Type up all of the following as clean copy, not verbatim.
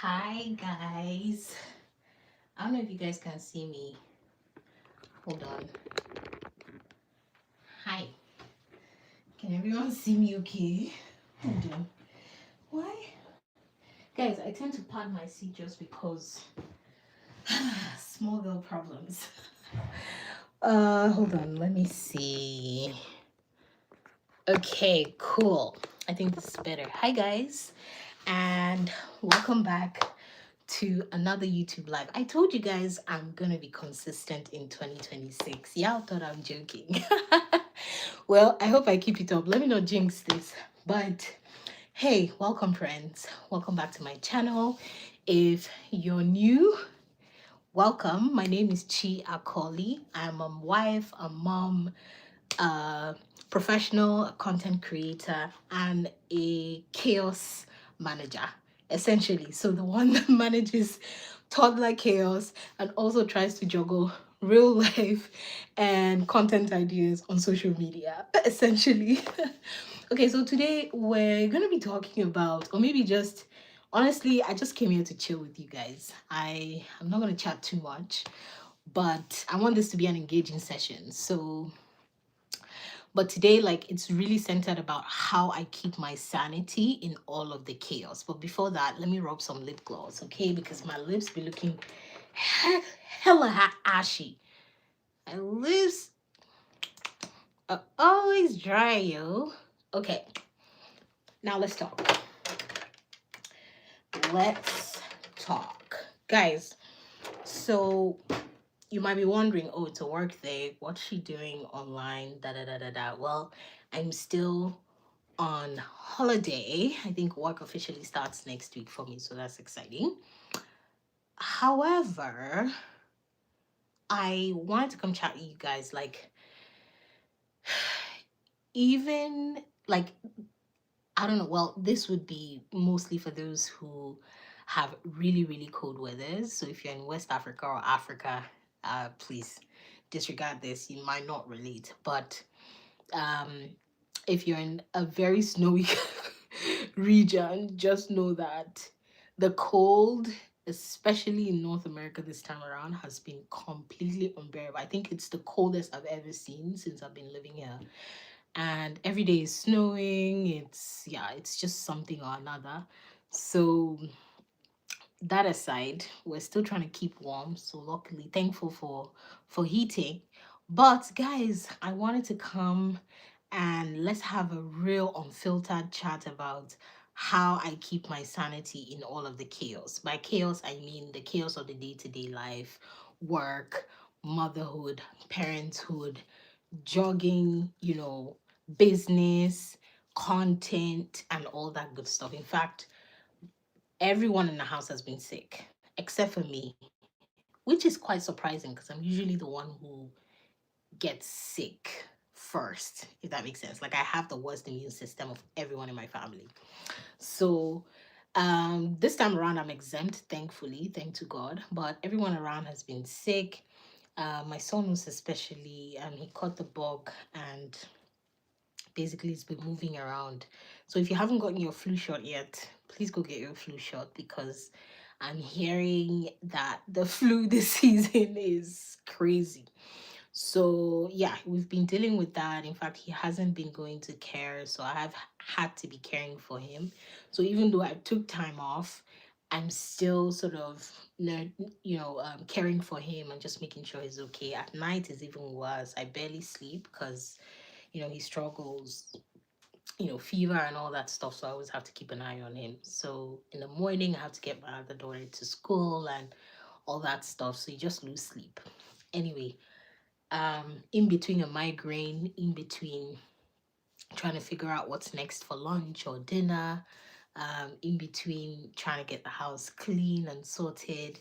Hi guys. I don't know if you guys can see me. Hold on. Hi. Can everyone see me okay? Hold on. Why? Guys, I tend to pad my seat just because small girl problems. Hold on, let me see. Okay, cool. I think this is better. Hi guys, and welcome back to another YouTube live. I told you guys I'm gonna be consistent in 2026. Y'all thought I'm joking. Well, I hope I keep it up. Let me not jinx this. But hey, welcome friends. Welcome back to my channel. If you're new, welcome. My name is Chi Akoli. I'm a wife, a mom, a professional, a content creator, and a chaos manager, essentially. So the one that manages toddler chaos and also tries to juggle real life and content ideas on social media, essentially. Okay, so today we're going to be talking about, or maybe just honestly, I just came here to chill with you guys. I'm not going to chat too much, but I want this to be an engaging session. So but today, like, it's really centered about how I keep my sanity in all of the chaos. But before that, let me rub some lip gloss, okay? Because my lips be looking hella ashy. My lips are always dry, yo. Okay, now let's talk. Let's talk. Guys, so you might be wondering, oh, it's a work day. What's she doing online? Da da da da da. Well, I'm still on holiday. I think work officially starts next week for me, so that's exciting. However, I wanted to come chat with you guys, like, even like, I don't know, well, this would be mostly for those who have really, really cold weathers. So if you're in West Africa or Africa, please disregard this. You might not relate. But um if you're in a very snowy region, just know that the cold, especially in North America this time around, has been completely unbearable. I think it's the coldest I've ever seen since I've been living here. And every day is snowing. It's just something or another. So that aside, we're still trying to keep warm. So luckily, thankful for heating. But guys, I wanted to come and let's have a real unfiltered chat about how I keep my sanity in all of the chaos. By chaos, I mean the chaos of the day-to-day life, work, motherhood, parenthood, jogging, business, content, and all that good stuff. In fact, everyone in the house has been sick except for me, which is quite surprising because I'm usually the one who gets sick first, if that makes sense. Like, I have the worst immune system of everyone in my family. So this time around I'm exempt, thankfully, thank to God, but everyone around has been sick. My son was especially, he caught the bug and basically it's been moving around. So if you haven't gotten your flu shot yet, please go get your flu shot because I'm hearing that the flu this season is crazy. So yeah, we've been dealing with that. In fact, he hasn't been going to care, so I have had to be caring for him. So even though I took time off, I'm still sort of caring for him and just making sure he's okay. At night is even worse. I barely sleep because he struggles, fever and all that stuff. So I always have to keep an eye on him. So in the morning, I have to get my other daughter to school and all that stuff. So you just lose sleep. Anyway, in between a migraine, in between trying to figure out what's next for lunch or dinner, in between trying to get the house clean and sorted,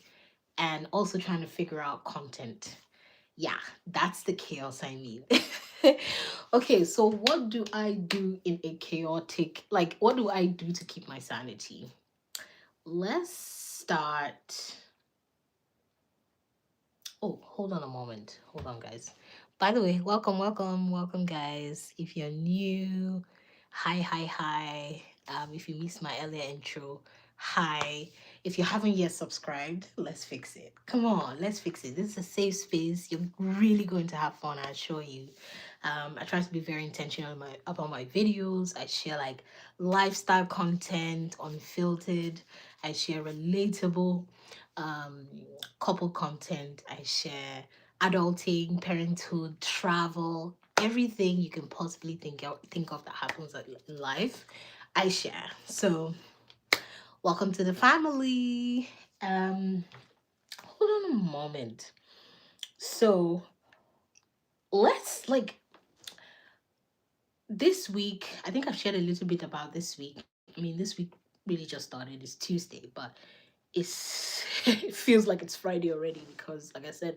and also trying to figure out content. Yeah, that's the chaos I mean. Okay, so what do I do in a chaotic, like, what do I do to keep my sanity? Let's start. Oh, hold on a moment. Hold on, guys. By the way, welcome, welcome, welcome, guys. If you're new, hi, hi, hi. If you missed my earlier intro, hi. If you haven't yet subscribed, let's fix it. Come on, let's fix it. This is a safe space. You're really going to have fun, I assure you. I try to be very intentional about my videos. I share like lifestyle content, unfiltered. I share relatable um, couple content. I share adulting, parenthood, travel, everything you can possibly think of that happens in life. I share. So welcome to the family. Hold on a moment. So let's like this week. I think I've shared a little bit about this week. I mean, this week really just started. It's Tuesday, but it's it feels like it's Friday already because, like I said,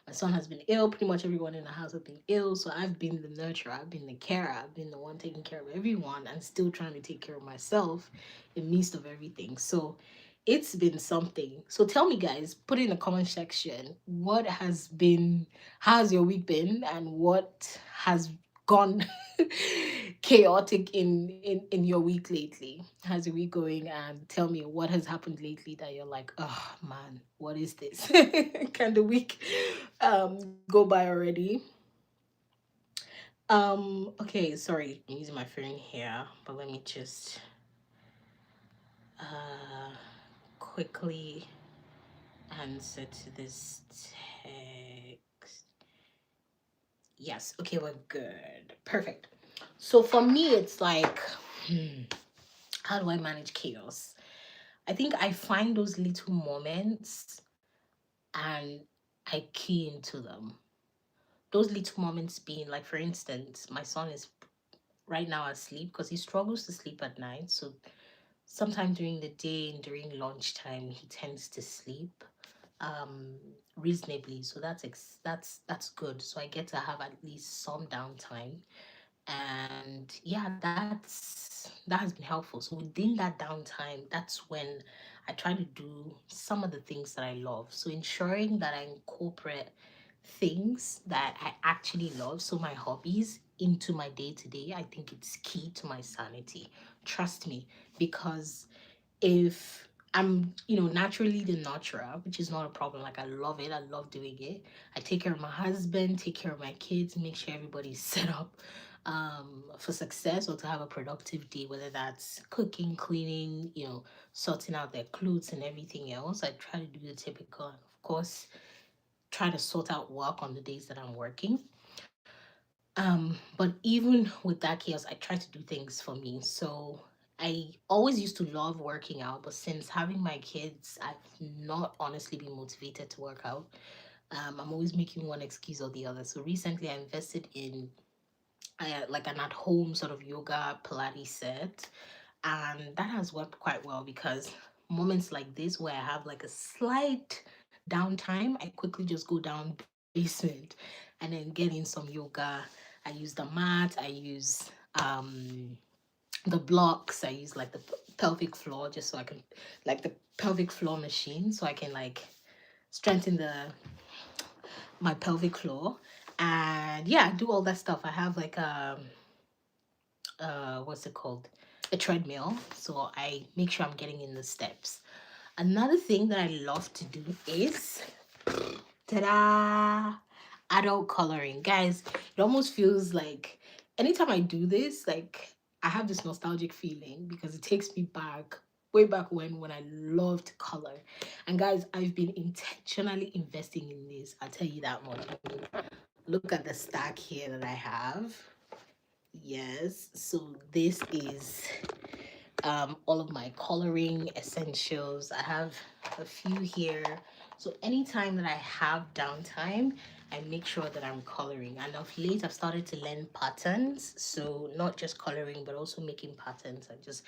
my son has been ill. Pretty much everyone in the house has been ill. So I've been the nurturer, I've been the carer, I've been the one taking care of everyone and still trying to take care of myself in midst of everything. So it's been something. So tell me, guys, put in the comment section what has been, how's your week been, and what has gone chaotic in your week lately. How's your week going? And tell me what has happened lately that you're like, oh man, what is this? Can the week go by already? Okay, sorry, I'm using my phone here, but let me just uh quickly answer to this text. Yes, okay, we're good. Perfect. So for me, it's like, how do I manage chaos? I think I find those little moments and I key into them. Those little moments being like, for instance, my son is right now asleep because he struggles to sleep at night. So sometime during the day and during lunchtime, he tends to sleep um reasonably. So that's good. So I get to have at least some downtime. And yeah, that has been helpful. So within that downtime, that's when I try to do some of the things that I love, so ensuring that I incorporate things that I actually love, so my hobbies, into my day to day. I think it's key to my sanity, trust me, because if I'm, naturally the nurturer, which is not a problem. Like I love it. I love doing it. I take care of my husband, take care of my kids, make sure everybody's set up for success or to have a productive day, whether that's cooking, cleaning, sorting out their clothes and everything else. I try to do the typical, and of course, try to sort out work on the days that I'm working. But even with that chaos, I try to do things for me. So I always used to love working out, but since having my kids, I've not honestly been motivated to work out. I'm always making one excuse or the other. So recently, I invested in like an at-home sort of yoga Pilates set, and that has worked quite well because moments like this where I have like a slight downtime, I quickly just go down basement and then get in some yoga. I use the mat, I use the blocks, I use like the pelvic floor, just so I can, like the pelvic floor machine, so I can like strengthen the my pelvic floor. And yeah, do all that stuff. I have like what's it called, a treadmill, so I make sure I'm getting in the steps. Another thing that I love to do is, ta-da, adult coloring. Guys, it almost feels like anytime I do this, like I have this nostalgic feeling because it takes me back, way back when I loved color. And guys, I've been intentionally investing in this, I'll tell you that much. I mean, look at the stack here that I have. Yes, so this is all of my coloring essentials. I have a few here. So anytime that I have downtime, I make sure that I'm coloring. And of late, I've started to learn patterns. So not just coloring, but also making patterns and just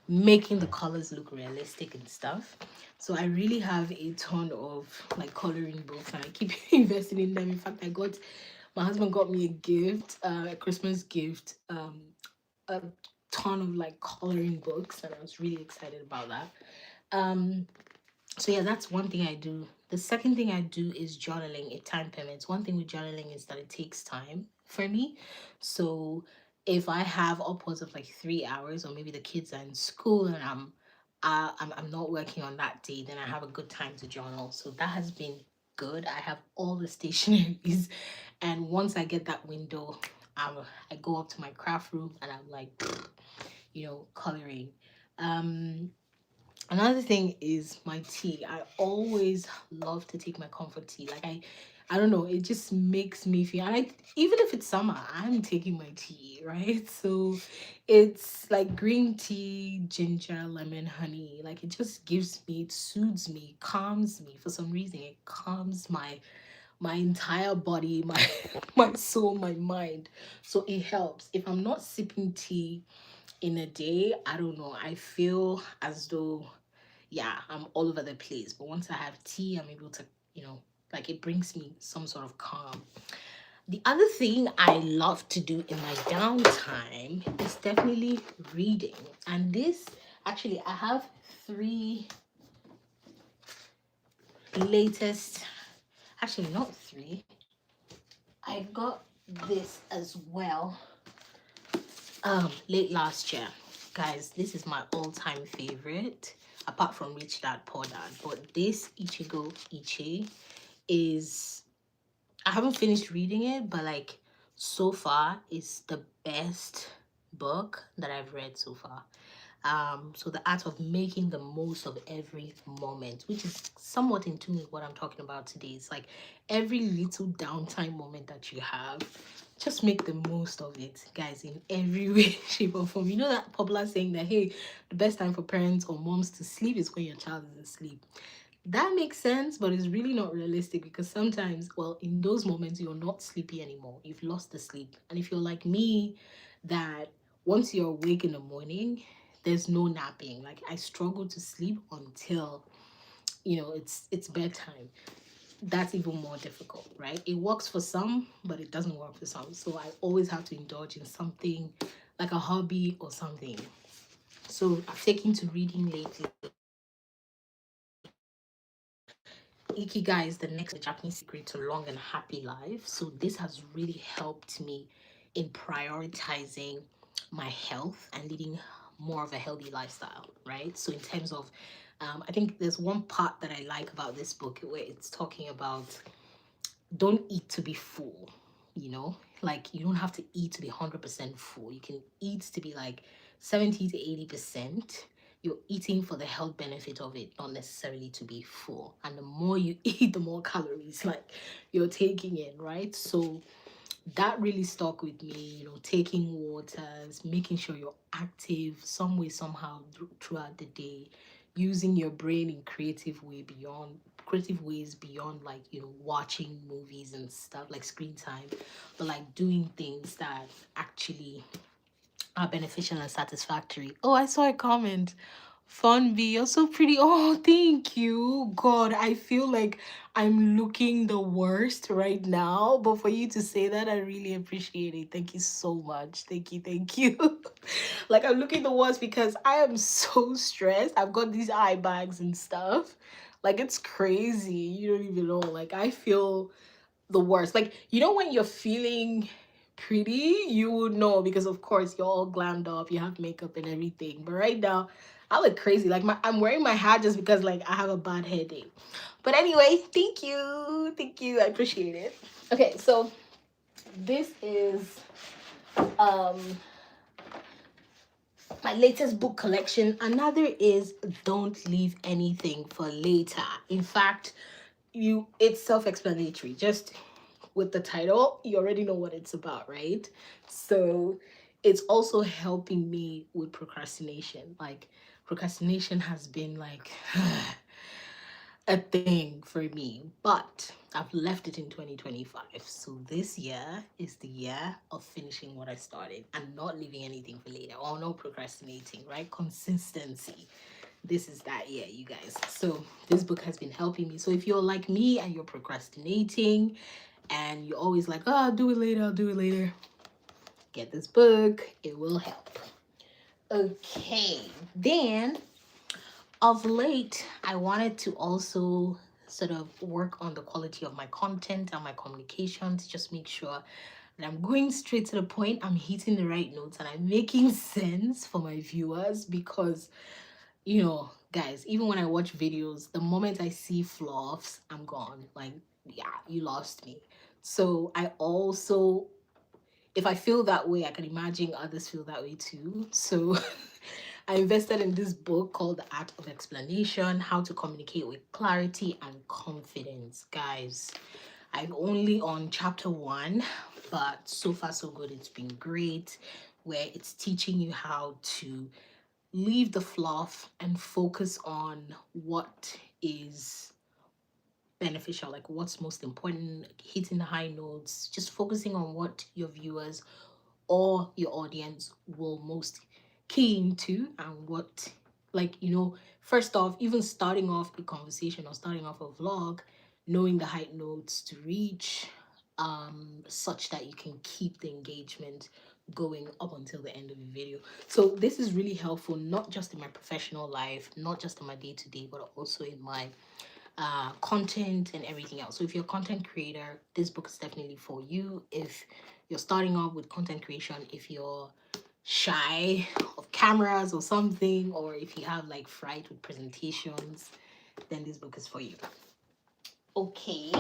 making the colors look realistic and stuff. So I really have a ton of like coloring books and I keep investing in them. In fact, my husband got me a gift, a Christmas gift, a ton of like coloring books, and I was really excited about that. Um, so yeah, that's one thing I do. The second thing I do is journaling. It time permits. One thing with journaling is that it takes time for me. So if I have upwards of like 3 hours, or maybe the kids are in school and I'm not working on that day, then I have a good time to journal. So that has been good. I have all the stationaries, and once I get that window, I go up to my craft room and I'm like, coloring. Um, Another thing is my tea. I always love to take my comfort tea. Like I don't know, it just makes me feel. And even if it's summer, I'm taking my tea, right? So it's like green tea, ginger, lemon, honey. Like it just gives me, it soothes me, calms me. For some reason, it calms my entire body, my my soul, my mind. So it helps. If I'm not sipping tea in a day, I don't know. I feel as though, yeah, I'm all over the place. But once I have tea, I'm able to, like it brings me some sort of calm. The other thing I love to do in my downtime is definitely reading. And this, actually, I have three latest, actually, not three. I got this as well late last year. Guys, this is my all-time favorite, apart from Rich Dad Poor Dad. But this Ichigo Ichi is, I haven't finished reading it, but like so far it's the best book that I've read so far. So the art of making the most of every moment, which is somewhat in tune with what I'm talking about today. It's like every little downtime moment that you have, just make the most of it, guys, in every way, shape, or form. You know that popular saying that, hey, the best time for parents or moms to sleep is when your child is asleep. That makes sense, but it's really not realistic because sometimes, well, in those moments, you're not sleepy anymore. You've lost the sleep. And if you're like me, that once you're awake in the morning, there's no napping. Like I struggle to sleep until, it's bedtime. That's even more difficult, right? It works for some, but it doesn't work for some. So I always have to indulge in something like a hobby or something. So I've taken to reading lately. Ikigai is the next Japanese secret to long and happy life. So this has really helped me in prioritizing my health and leading more of a healthy lifestyle, right? So in terms of, I think there's one part that I like about this book where it's talking about don't eat to be full, like you don't have to eat to be 100% full. You can eat to be like 70 to 80%. You're eating for the health benefit of it, not necessarily to be full. And the more you eat, the more calories like you're taking in, right? So that really stuck with me, taking waters, making sure you're active some way, somehow throughout the day, using your brain in creative ways beyond like, watching movies and stuff like screen time, but like doing things that actually are beneficial and satisfactory. Oh, I saw a comment. Fun B, you're so pretty. Oh, thank you. God, I feel like I'm looking the worst right now. But for you to say that, I really appreciate it. Thank you so much. Thank you. Thank you. Like, I'm looking the worst because I am so stressed. I've got these eye bags and stuff. Like, it's crazy. You don't even know. Like, I feel the worst. Like, when you're feeling pretty, you would know because of course you're all glammed up, you have makeup and everything. But right now, I look crazy. Like I'm wearing my hat just because like I have a bad headache. But anyway, thank you. Thank you. I appreciate it. Okay, so this is um my latest book collection. Another is Don't Leave Anything for Later. In fact, it's self-explanatory. Just with the title, you already know what it's about, right? So it's also helping me with procrastination. Like procrastination has been like a thing for me, but I've left it in 2025. So this year is the year of finishing what I started and not leaving anything for later or no procrastinating, right? Consistency. This is that year, you guys. So this book has been helping me. So if you're like me and you're procrastinating and you're always like, oh, I'll do it later, I'll do it later, get this book. It will help. Okay, then of late, I wanted to also sort of work on the quality of my content and my communication to just make sure that I'm going straight to the point, I'm hitting the right notes, and I'm making sense for my viewers because you know, guys, even when I watch videos, the moment I see fluffs, I'm gone. Like, yeah, you lost me. So I also, if I feel that way, I can imagine others feel that way too. So I invested in this book called The Art of Explanation: How to Communicate with Clarity and Confidence. Guys, I'm only on chapter 1, but so far so good. It's been great, where it's teaching you how to leave the fluff and focus on what is beneficial, like what's most important, hitting the high notes, just focusing on what your viewers or your audience will most key into, and what, like, you know, first off, even starting off a conversation or starting off a vlog, knowing the high notes to reach, such that you can keep the engagement going up until the end of the video. So this is really helpful, not just in my professional life, not just in my day-to-day, but also in my content and everything else. So if you're a content creator, this book is definitely for you. If you're starting off with content creation, if you're shy of cameras or something, or if you have like fright with presentations, then this book is for you. Okay,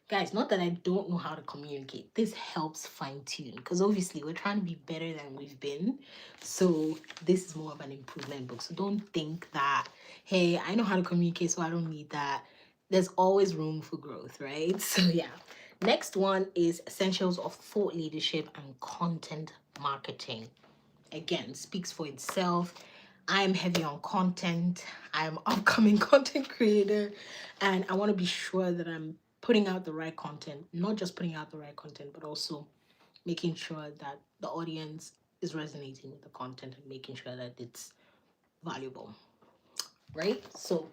guys, not that I don't know how to communicate. This helps fine tune, because obviously we're trying to be better than we've been. So this is more of an improvement book. So don't think that, hey, I know how to communicate, so I don't need that. There's always room for growth, right? So yeah. Next one is Essentials of Thought Leadership and Content Marketing. Again, speaks for itself. I'm heavy on content. I'm upcoming content creator, and I want to be sure that I'm putting out the right content, not just putting out the right content, but also making sure that the audience is resonating with the content and making sure that it's valuable, right? So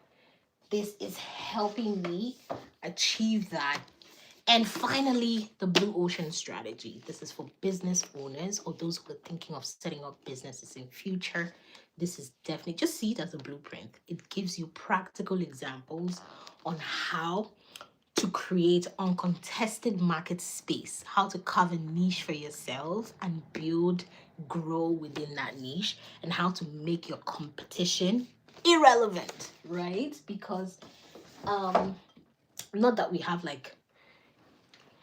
this is helping me achieve that. And finally, the blue ocean strategy. This is for business owners or those who are thinking of setting up businesses in future. This is definitely, just see it as a blueprint. It gives you practical examples on how to create uncontested market space, how to carve a niche for yourself and build, grow within that niche, and how to make your competition irrelevant, right? Because not that we have like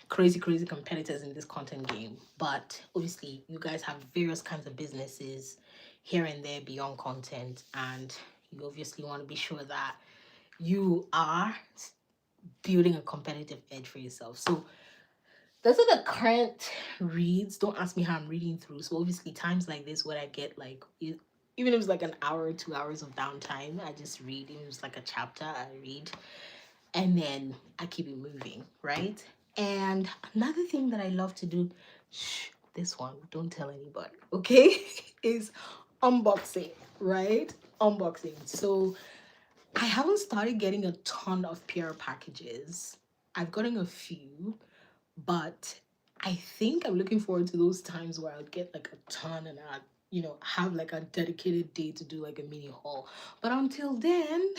crazy competitors in this content game, but obviously you guys have various kinds of businesses here and there beyond content, and you obviously want to be sure that you are building a competitive edge for yourself. So those are the current reads. Don't ask me how I'm reading through. So obviously times like this where I get like, even if it's like an hour or 2 hours of downtime, I just read. Even if it's like a chapter, I read, and then I keep it moving, right? And another thing that I love to do, this one, don't tell anybody, okay, is unboxing, right? Unboxing. So I haven't started getting a ton of PR packages. I've gotten a few, but I think I'm looking forward to those times where I'll get like a ton and I, you know, have like a dedicated day to do like a mini haul. But until then,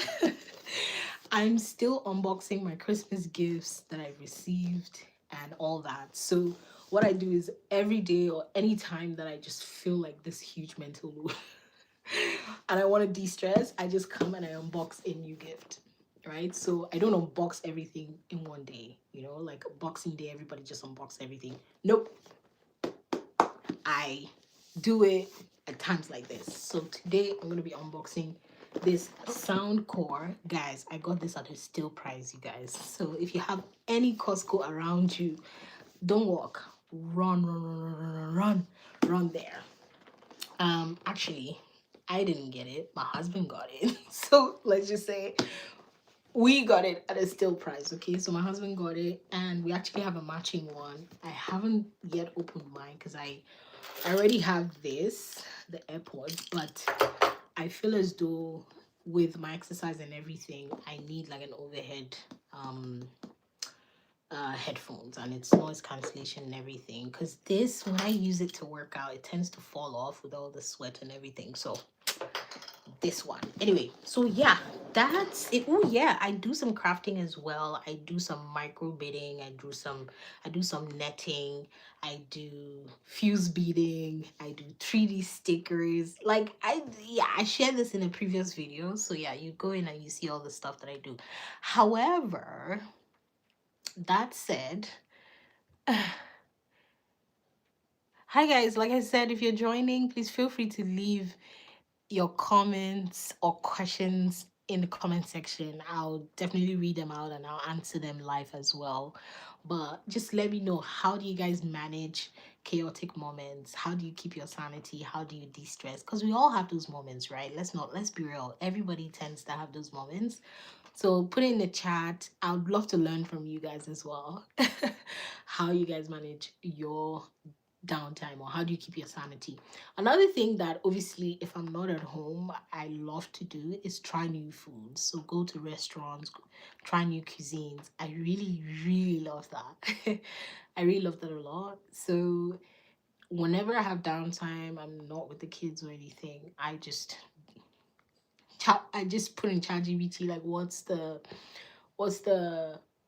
I'm still unboxing my Christmas gifts that I've received and all that. So what I do is every day or any time that I just feel like this huge mental load and I want to de-stress, I just come and I unbox a new gift. Right? So I don't unbox everything in one day, you know, like Boxing Day, everybody just unbox everything. Nope. I do it at times like this. So today I'm gonna be unboxing this sound core. Guys, I got this at a steal price, you guys. So if you have any Costco around you, don't walk. Run there. Actually, I didn't get it. My husband got it. So let's just say we got it at a steal price, okay? So my husband got it, and we actually have a matching one. I haven't yet opened mine because I already have this, the AirPods, but I feel as though with my exercise and everything, I need like an overhead headphones, and it's noise cancellation and everything, because this, when I use it to work out, it tends to fall off with all the sweat and everything. So this one. Anyway, so yeah, that's it. Oh yeah, I do some crafting as well. I do some micro beading. I do some netting. I do fuse beading. I do 3D stickers. Like I shared this in a previous video. So yeah, you go in and you see all the stuff that I do. However, that said, hi guys, like I said, if you're joining, please feel free to leave your comments or questions in the comment section. I'll definitely read them out and I'll answer them live as well. But just let me know, how do you guys manage chaotic moments? How do you keep your sanity? How do you de-stress? Because we all have those moments, right? Let's be real. Everybody tends to have those moments. So put it in the chat. I would love to learn from you guys as well. How you guys manage your downtime, or how do you keep your sanity? Another thing that obviously, if I'm not at home, I love to do is try new foods. So go to restaurants, try new cuisines. I really, really love that. I really love that a lot. So whenever I have downtime, I'm not with the kids or anything, I just put in ChatGPT like what's the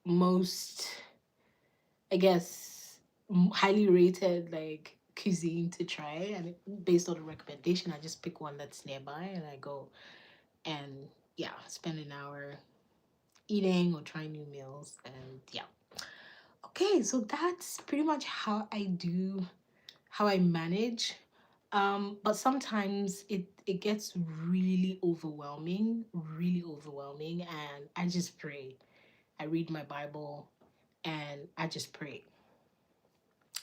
most, I guess, highly rated like cuisine to try, and based on the recommendation, I just pick one that's nearby and I go and yeah, spend an hour eating or trying new meals. And yeah, okay, so that's pretty much how I manage. But sometimes it gets really overwhelming, and I just pray. I read my Bible and I just pray.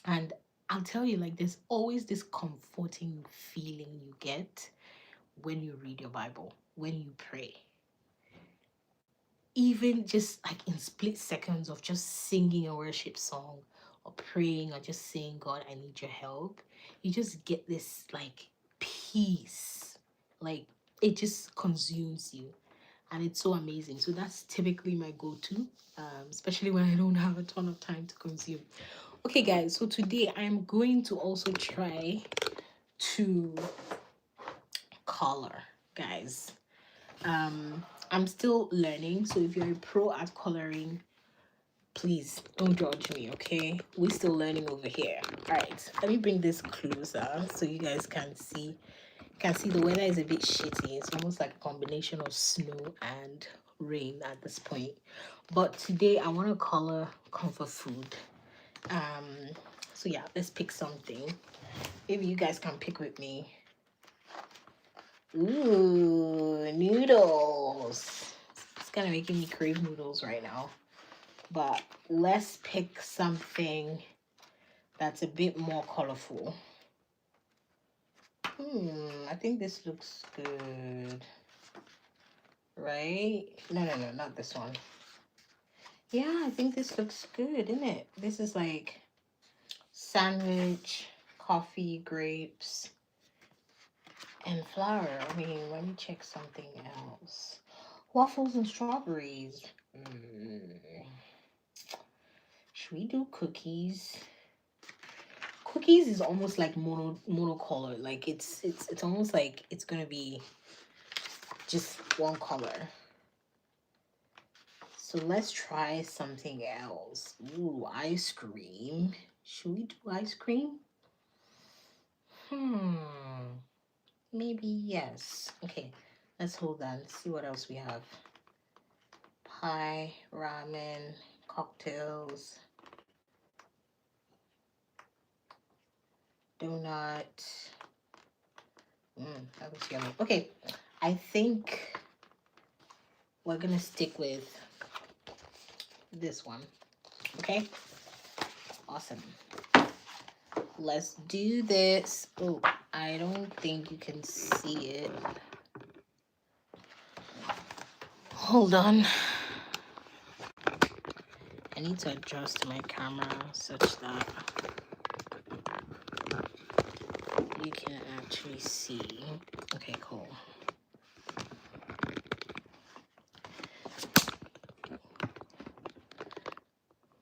And I'll tell you, like, there's always this comforting feeling you get when you read your Bible, when you pray. Even just like in split seconds of just singing a worship song or praying or just saying, God, I need your help, you just get this like peace. Like, it just consumes you. And it's so amazing. So that's typically my go-to, especially when I don't have a ton of time to consume. Okay, guys, so today I'm going to also try to color, guys. I'm still learning, so if you're a pro at coloring, please don't judge me, okay? We're still learning over here. All right, let me bring this closer so you guys can see. The weather is a bit shitty. It's almost like a combination of snow and rain at this point. But today I want to color comfort food. So yeah, let's pick something. Maybe you guys can pick with me. Ooh, noodles. It's kind of making me crave noodles right now. But let's pick something that's a bit more colorful. I think this looks good. Right? No, not this one. Yeah, I think this looks good, isn't it? This is like sandwich, coffee, grapes, and flour. I mean, let me check something else. Waffles and strawberries. Should we do cookies? Cookies is almost like monocolor. Like it's almost like it's gonna be just one color. So let's try something else. Ooh, ice cream. Should we do ice cream? Maybe yes. Okay, let's hold on. See what else we have. Pie, ramen, cocktails, donut. That was yummy. Okay, I think we're gonna stick with this one. Okay, awesome. Let's do this. Oh, I don't think you can see it. Hold on. I need to adjust my camera such that you can actually see. Okay, cool.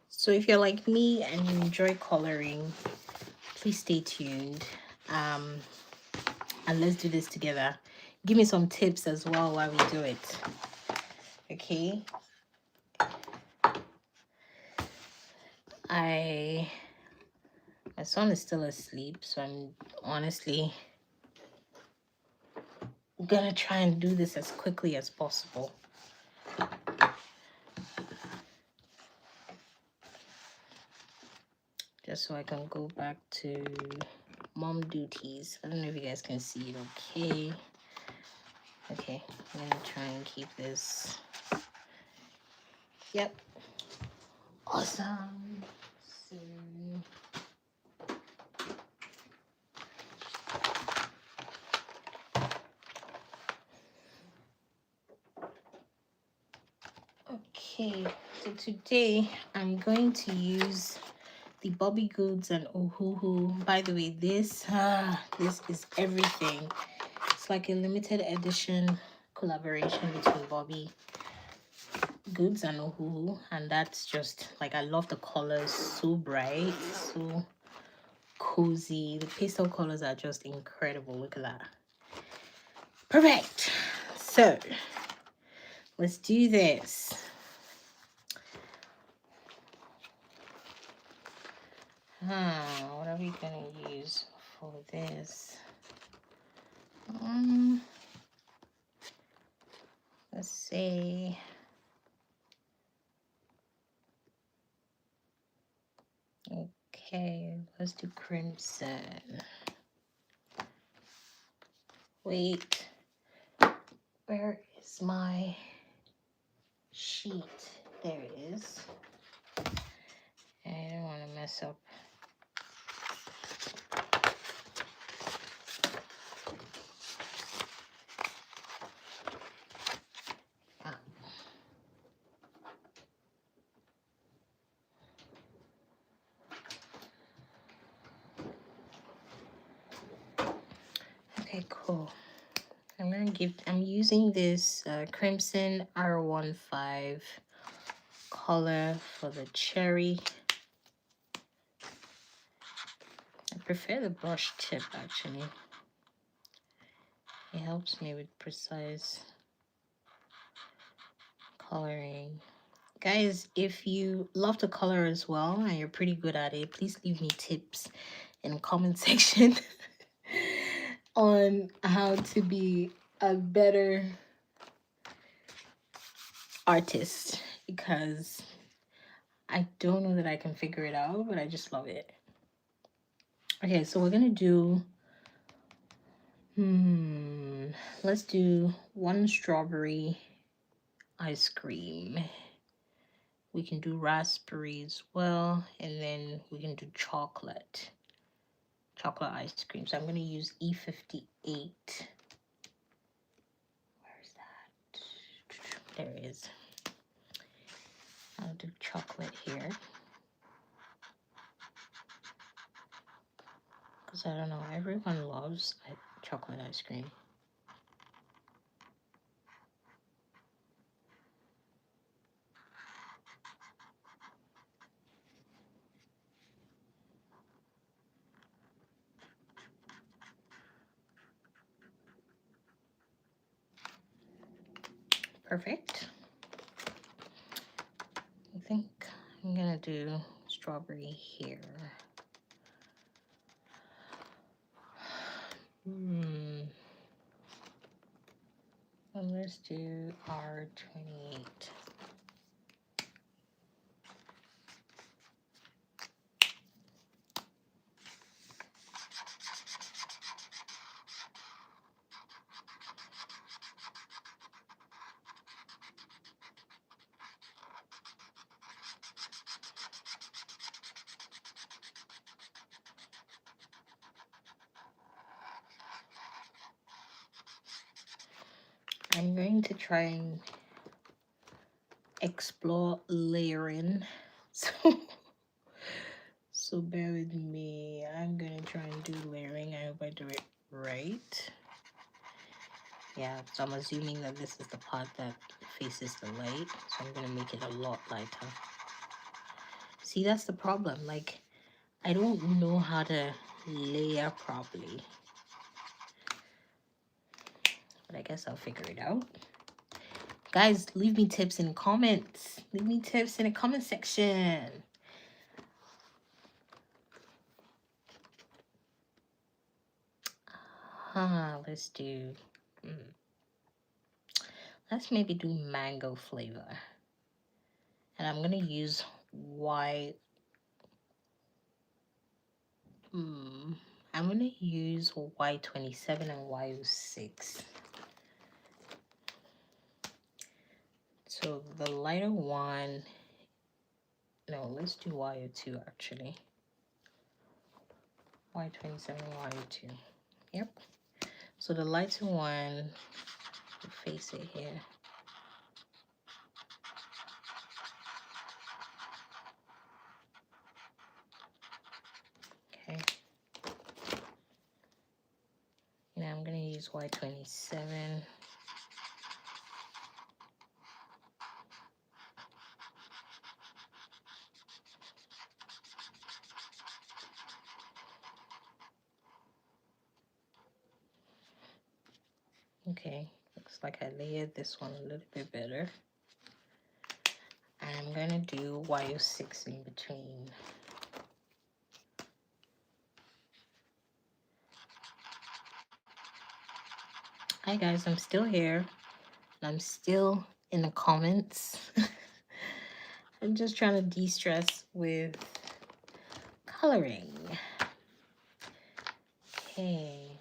So if you're like me and you enjoy coloring, please stay tuned. And let's do this together. give me some tips as well while we do it. Okay. My son is still asleep, so I'm honestly gonna try and do this as quickly as possible. Just so I can go back to mom duties. I don't know if you guys can see it okay. Okay, I'm gonna try and keep this. Yep. Awesome. So okay, so today I'm going to use the Bobby Goods and Ohuhu. By the way, this is everything. It's like a limited edition collaboration between Bobby Goods and Ohuhu, and that's just like, I love the colors, so bright, so cozy. The pastel colors are just incredible. Look at that. Perfect. So let's do this. What are we gonna use for this? Let's see. Okay, let's do crimson. Wait, where is my sheet? There it is. I don't want to mess up. Okay, cool. I'm using this crimson R15 color for the cherry. I prefer the brush tip actually. It helps me with precise coloring. Guys, if you love to color as well and you're pretty good at it, please leave me tips in the comment section on how to be a better artist, because I don't know that I can figure it out, but I just love it. Okay, so we're gonna do let's do one strawberry ice cream. We can do raspberry as well, and then we can do chocolate ice cream. So I'm going to use E58. Where's that? There it is. I'll do chocolate here, because I don't know, everyone loves chocolate ice cream. Perfect. I think I'm gonna do strawberry here. Well, let's do R28. I'm going to try and explore layering, so bear with me. I'm gonna try and do layering. I hope I do it right. Yeah, so I'm assuming that this is the part that faces the light, so I'm gonna make it a lot lighter. See, that's the problem. Like, I don't know how to layer properly. but I guess I'll figure it out. Guys, leave me tips in the comments. Leave me tips in the comment section. Let's do... let's maybe do mango flavor. And I'm going to use white... I'm going to use Y27 and Y06. So the lighter one... No, let's do Y02 actually. Y27 and Y02. Yep. So the lighter one, face it here. Okay. Now I'm going to use Y27. Okay, looks like I layered this one a little bit better. I'm going to do Y06 in between. Hi guys, I'm still here. I'm still in the comments. I'm just trying to de-stress with coloring. Okay.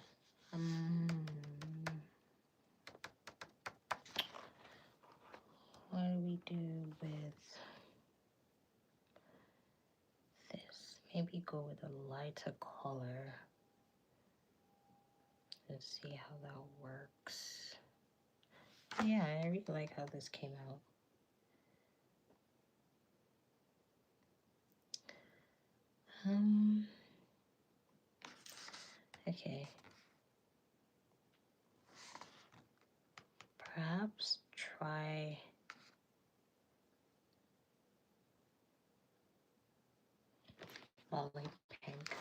What do we do with this? Maybe go with a lighter color. Let's see how that works. Yeah, I really like how this came out. Okay. Perhaps try Lolly Pink.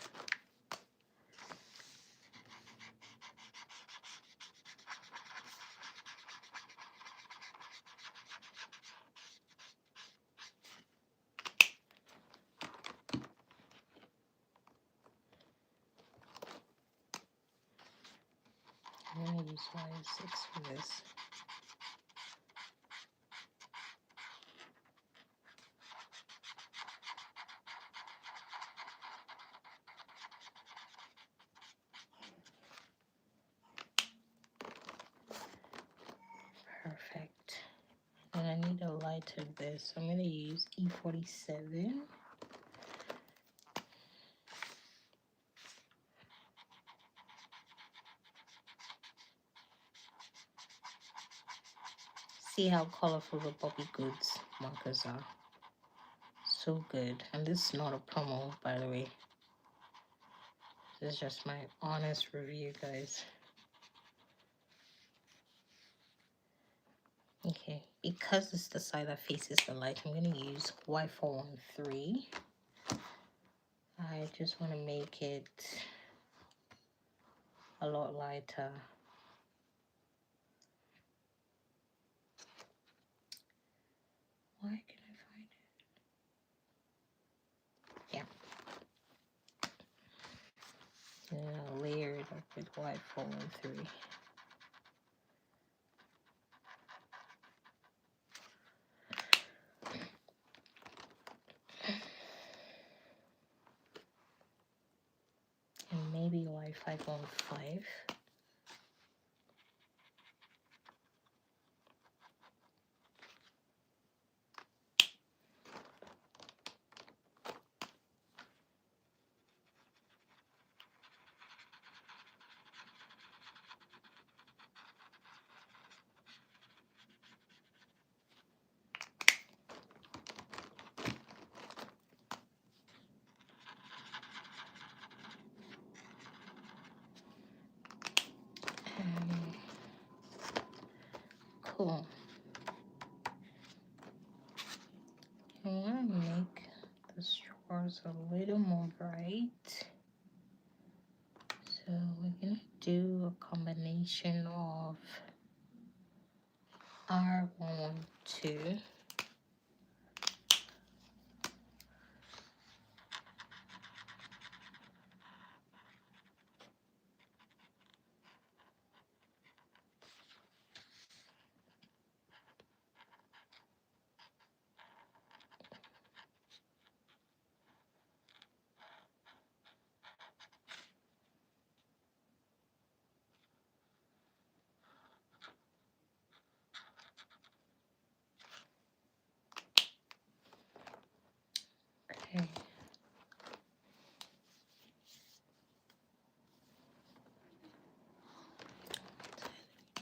I'm gonna use Y6 for this. Perfect. And I need a lighter this. I'm gonna use E47. See how colorful the Bobby Goods markers are. So good. And this is not a promo, by the way. This is just my honest review, guys. Okay, because it's the side that faces the light, I'm going to use Y413. I just want to make it a lot lighter. Why can I find it? Yeah. And I'll layer it up with Y413. And maybe Y515. Cool. I want to make the straws a little more bright. So we're going to do a combination of R112. Okay.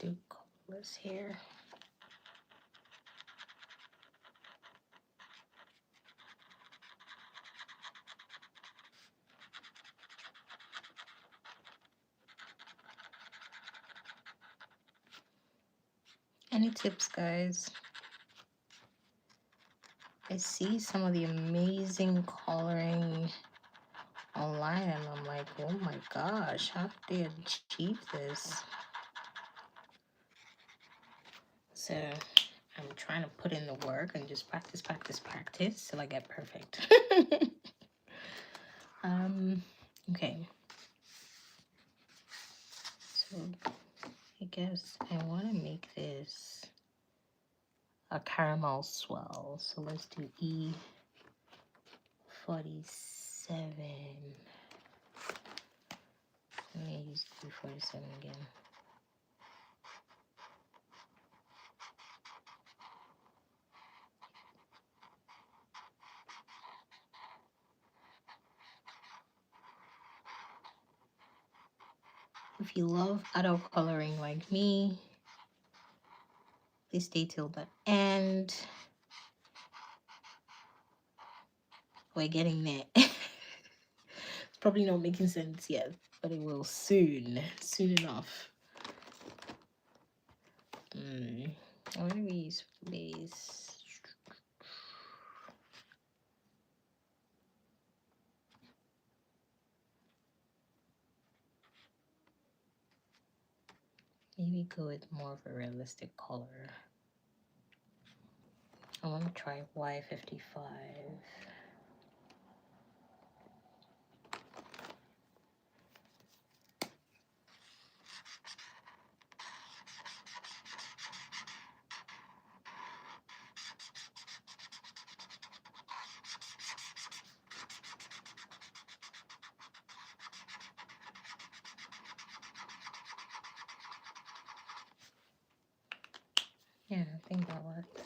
Do colors here. Any tips, guys? I see some of the amazing coloring online and I'm like, oh my gosh, how did they achieve this? So I'm trying to put in the work and just practice till I get perfect. Okay. So I guess I want to make this a caramel swell. So let's do E47. Let me use E47 again. If you love adult coloring like me, please stay till the end. We're getting there. It's probably not making sense yet, but it will soon enough. What do we use for base? Maybe go with more of a realistic color. I want to try Y55. Yeah, I think that worked.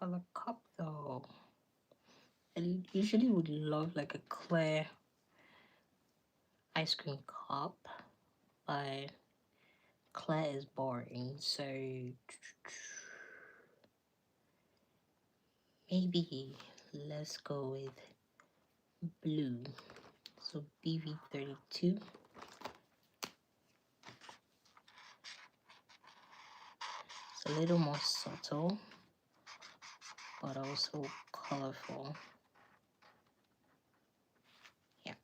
For the cup though, I usually would love like a clear ice cream cup, but clear is boring, so maybe let's go with blue. So BV32. It's a little more subtle, but also colorful. Yeah.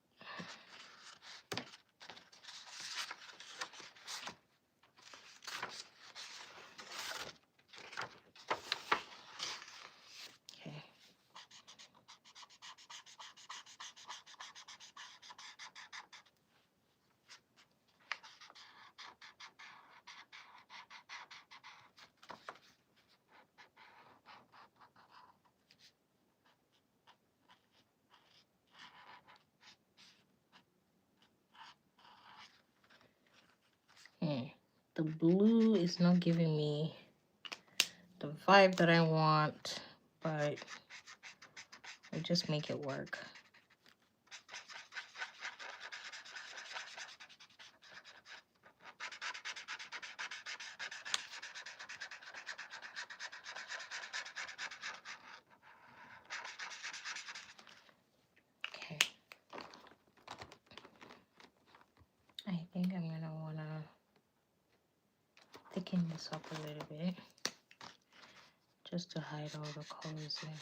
Okay. The blue is not giving me the vibe that I want, but we'll just make it work. Okay. I think I'm gonna wanna thicken this up a little bit just to hide all the colors there.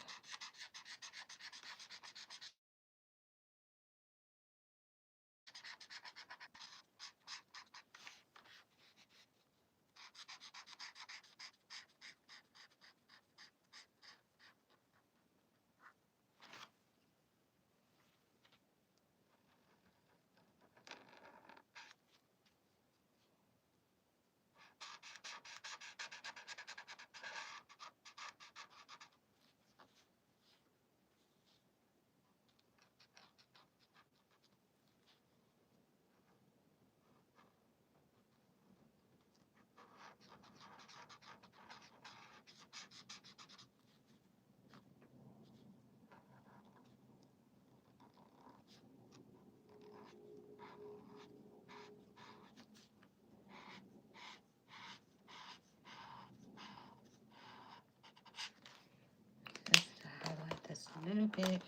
little bit.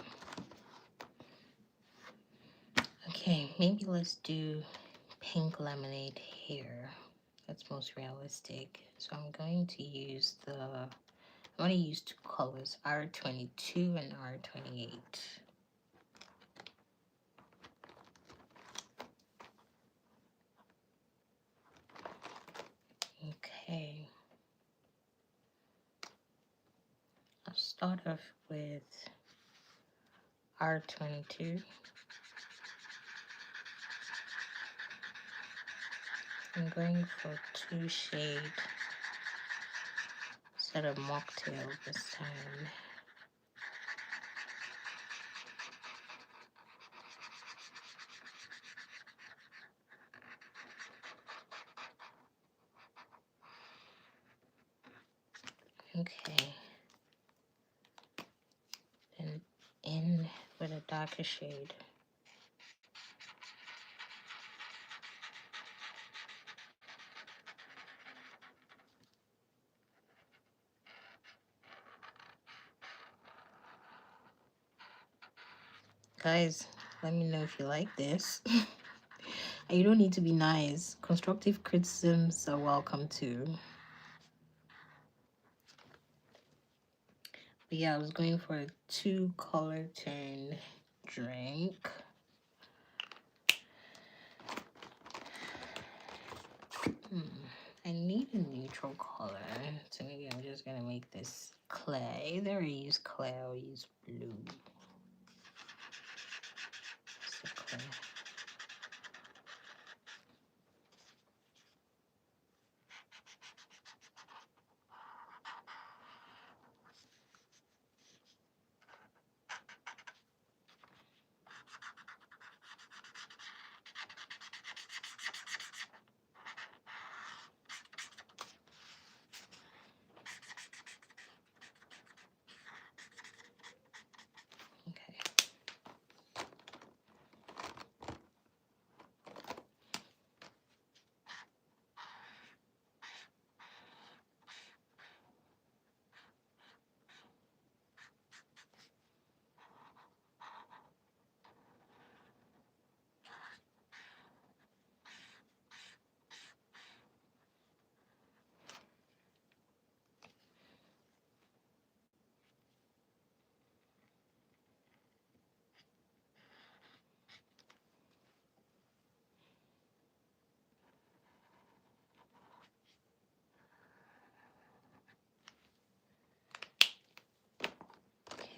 Okay, maybe let's do pink lemonade here. That's most realistic. So I'm going to use two colors, R22 and R28. Okay. I'll start off with R22. I'm going for 2 shade instead of mocktail this time. Okay. Then in with a darker shade. Guys, let me know if you like this. And you don't need to be nice. Constructive criticisms are welcome too. But yeah, I was going for a 2 color tone drink. I need a neutral color. So maybe I'm just gonna make this clear. Either I use clear or use blue. So clear. Okay.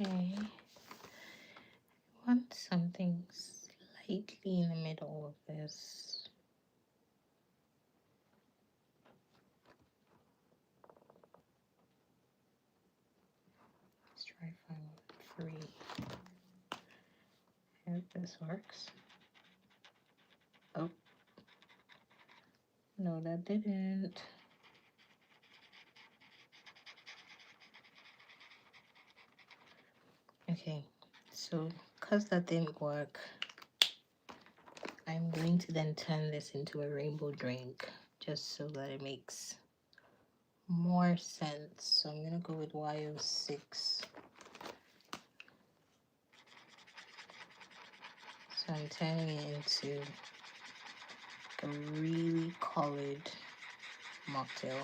Okay. I want something slightly in the middle of this. Let's try 5 3. I hope this works. Oh. No, that didn't. Okay, so because that didn't work, I'm going to then turn this into a rainbow drink just so that it makes more sense. So I'm going to go with Y06. So I'm turning it into a really colored mocktail.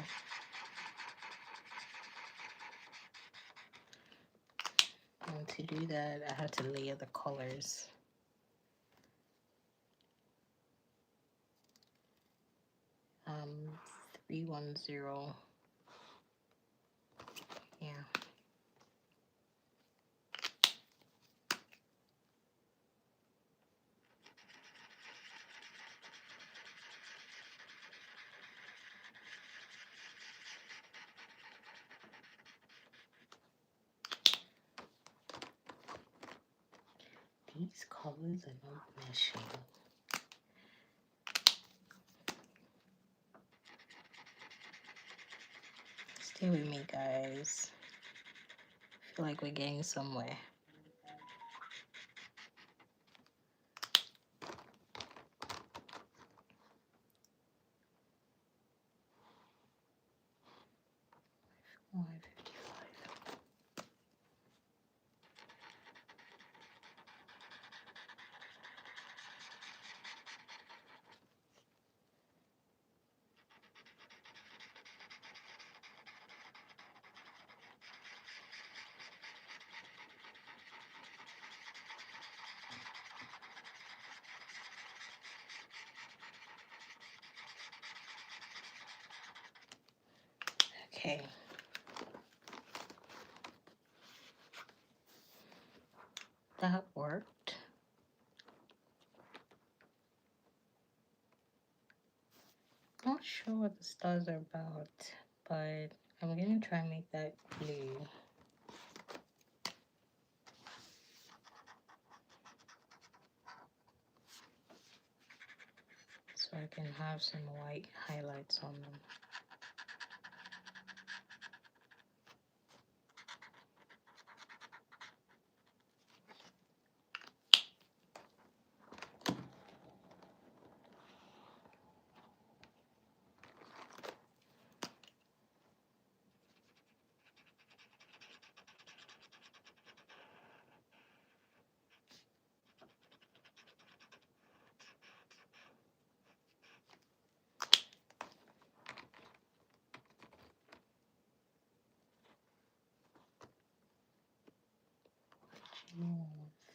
And to do that, I have to layer the colors. Um, 310. Yeah. These colors are not meshing. Stay with me, guys. I feel like we're getting somewhere. Okay. That worked. Not sure what the stars are about, but I'm going to try and make that blue. So I can have some white highlights on them.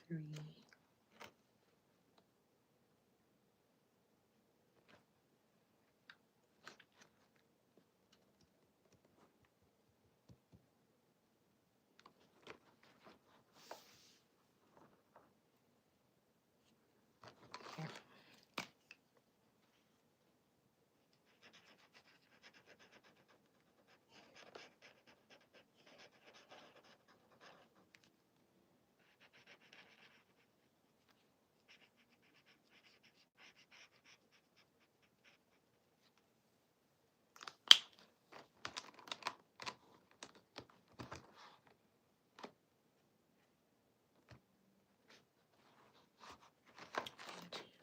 Three. Here.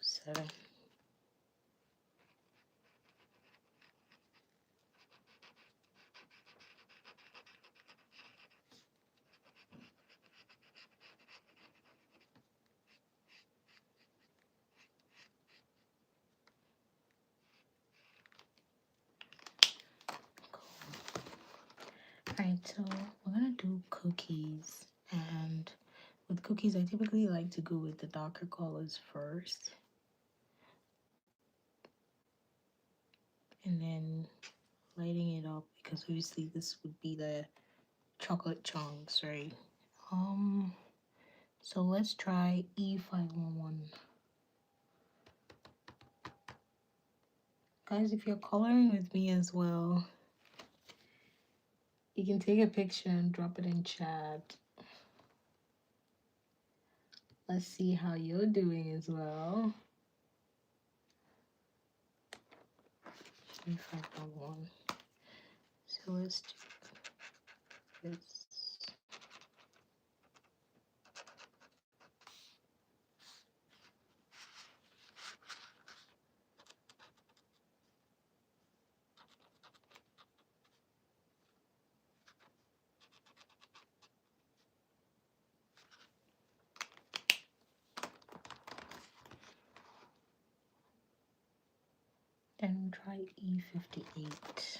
Seven. Alright, so we're gonna do cookies, and with cookies I typically like to go with the darker colors first and then lighting it up, because obviously this would be the chocolate chunks, right? So let's try E511. Guys, if you're coloring with me as well, you can take a picture and drop it in chat. Let's see how you're doing as well. E511. So let's do this. Then we'll try E58.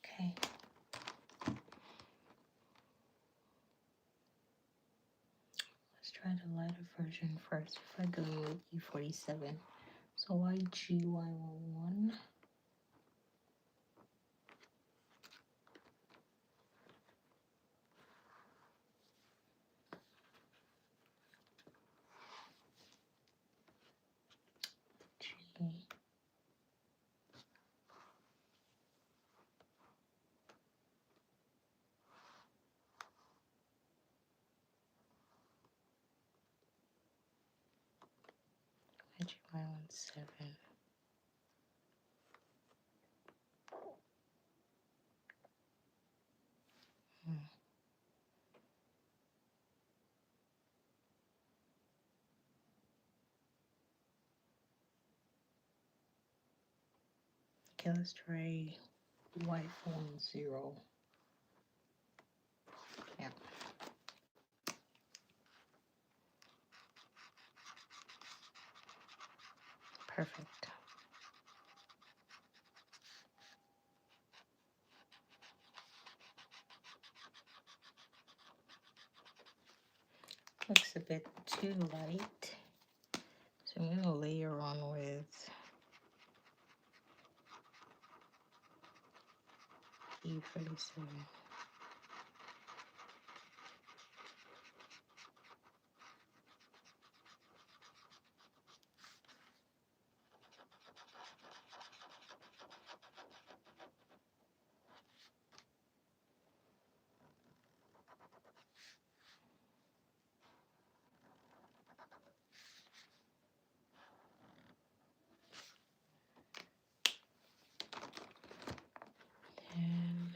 Okay. Let's try the lighter version first if I go with E47. So YGY11. G. GY17. Okay, let's try Y10. Yeah. Perfect. Looks a bit too light. So I'm going to layer on with E37. And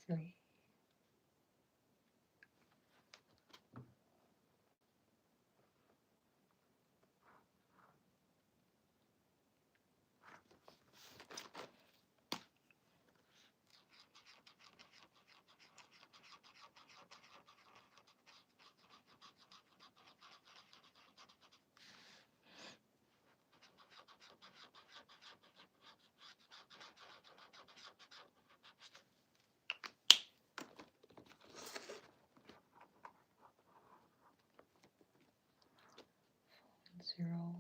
Y243. Zero.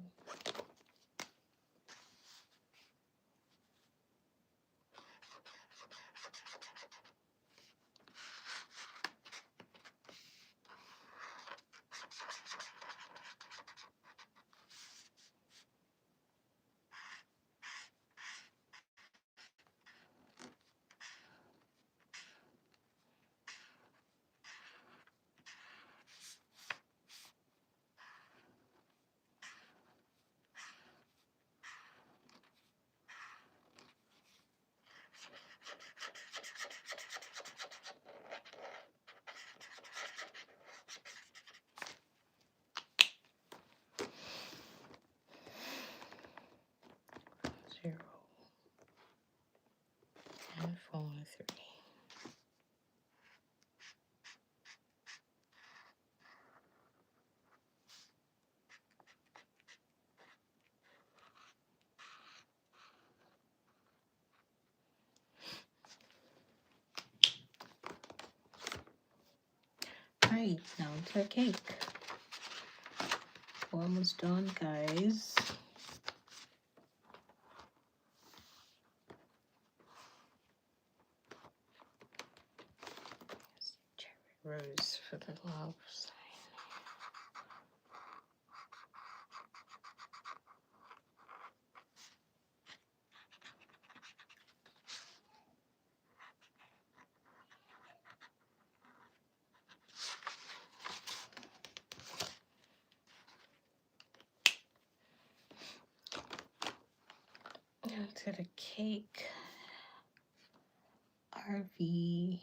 Zero. And 413. Right, now to the cake. We're almost done, guys. Cherry rose for the love sign. Now to the cake. RV33.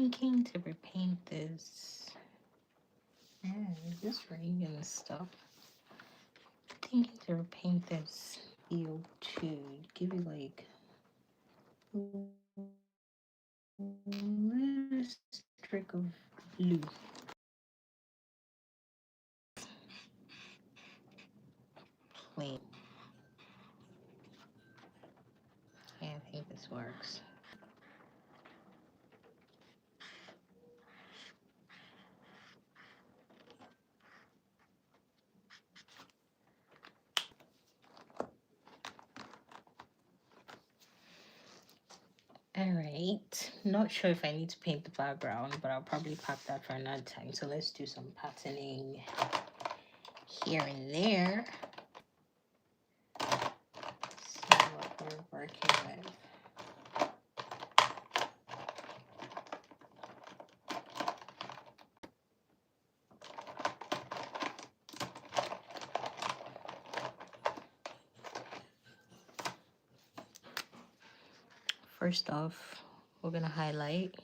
thinking to repaint this. Man, this rain and stuff. Thinking to repaint this field to give it like a little streak of blue. Plain. Yeah, I think this works. Alright, not sure if I need to paint the background, but I'll probably pack that for another time. So let's do some patterning here and there. See what we're working with. First off, we're gonna highlight.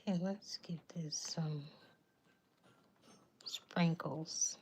Okay, let's give this some sprinkles.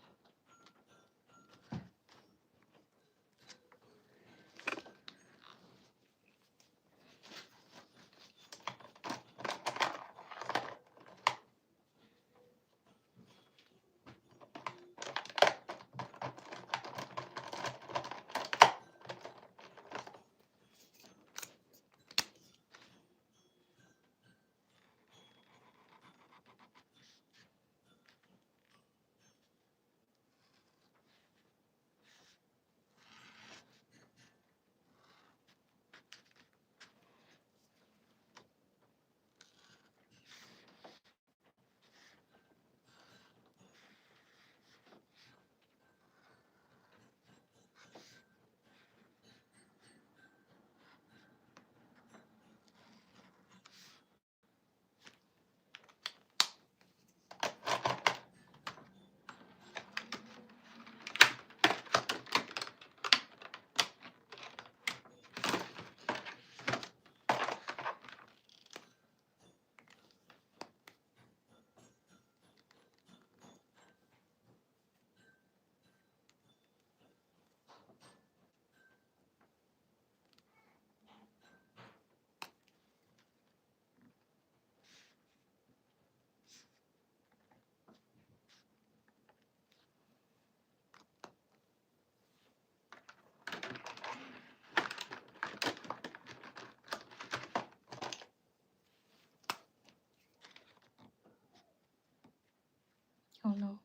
Oh no,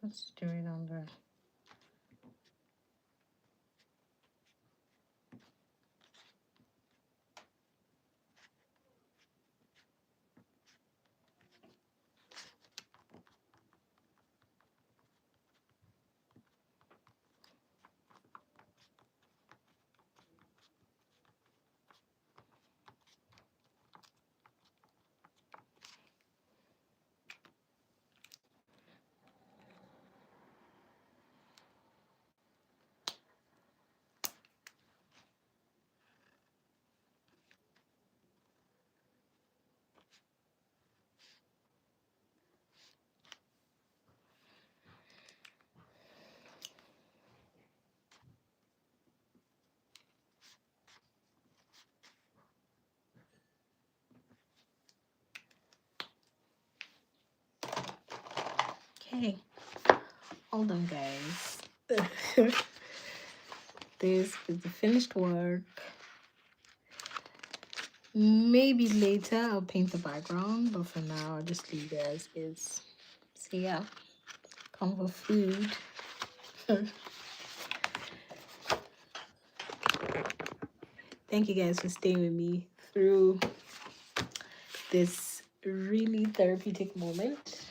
let's do it on the Okay, hold on, guys. This is the finished work. Maybe later I'll paint the background, but for now I'll just leave it as is. So yeah, comfort food. Thank you guys for staying with me through this really therapeutic moment.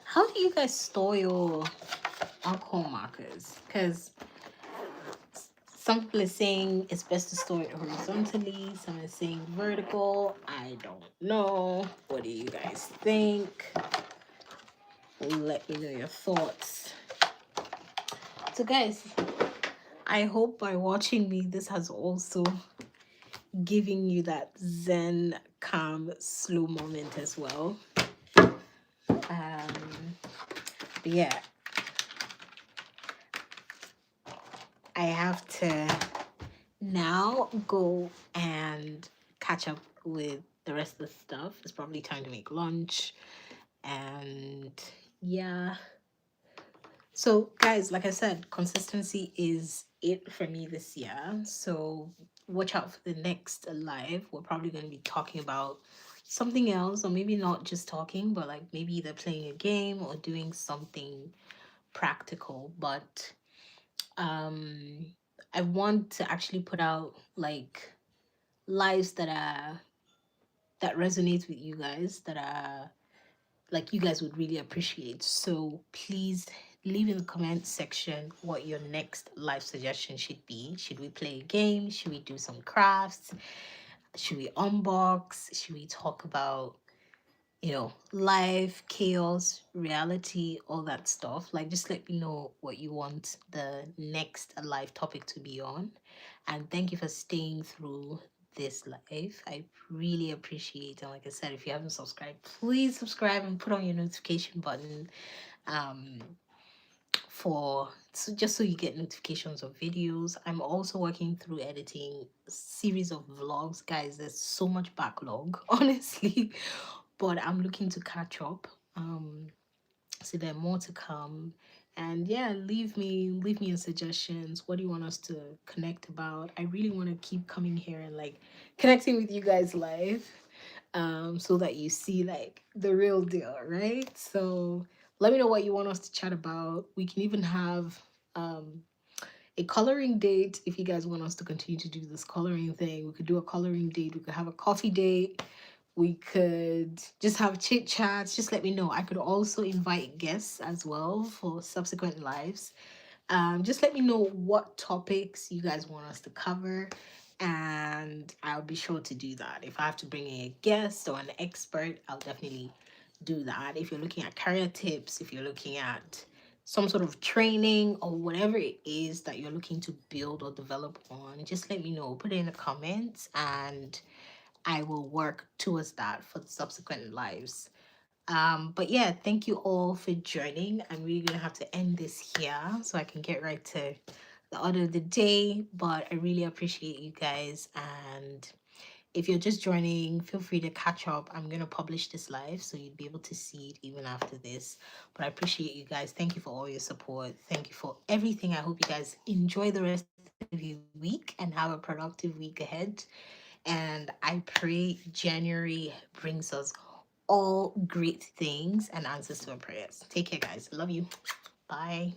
How do you guys store your alcohol markers? Because some people are saying it's best to store it horizontally, some are saying vertical. I don't know. What do you guys think? Let me know your thoughts. So guys, I hope by watching me this has also given you that zen, calm, slow moment as well. But yeah, I have to now go and catch up with the rest of the stuff. It's probably time to make lunch. And yeah. So guys, like I said, consistency is it for me this year. So watch out for the next live. We're probably going to be talking about something else, or maybe not just talking, but like maybe either playing a game or doing something practical. But I want to actually put out like lives that resonate with you guys, that are like you guys would really appreciate. So please leave in the comment section what your next live suggestion should be. Should we play a game? Should we do some crafts? Should we unbox? Should we talk about, you know, life, chaos, reality, all that stuff? Like, just let me know what you want the next live topic to be on. And thank you for staying through this live. I really appreciate it. And like I said, if you haven't subscribed, please subscribe and put on your notification button um for so just so you get notifications of videos. I'm also working through editing a series of vlogs, guys. There's so much backlog, honestly, but I'm looking to catch up. So there are more to come. And yeah, leave me your suggestions. What do you want us to connect about? I really want to keep coming here and like connecting with you guys live, so that you see like the real deal, right? So let me know what you want us to chat about. We can even have a coloring date if you guys want us to continue to do this coloring thing. We could do a coloring date. We could have a coffee date. We could just have chit chats. Just let me know. I could also invite guests as well for subsequent lives. Just let me know what topics you guys want us to cover, and I'll be sure to do that. If I have to bring in a guest or an expert, I'll definitely do that. If you're looking at career tips, if you're looking at some sort of training or whatever it is that you're looking to build or develop on, just let me know. Put it in the comments and I will work towards that for the subsequent lives. But yeah, thank you all for joining. I'm really gonna have to end this here so I can get right to the order of the day. But I really appreciate you guys. And if you're just joining, feel free to catch up. I'm gonna publish this live so you'd be able to see it even after this. But I appreciate you guys. Thank you for all your support. Thank you for everything. I hope you guys enjoy the rest of your week and have a productive week ahead. And I pray January brings us all great things and answers to our prayers. Take care, guys. Love you. Bye.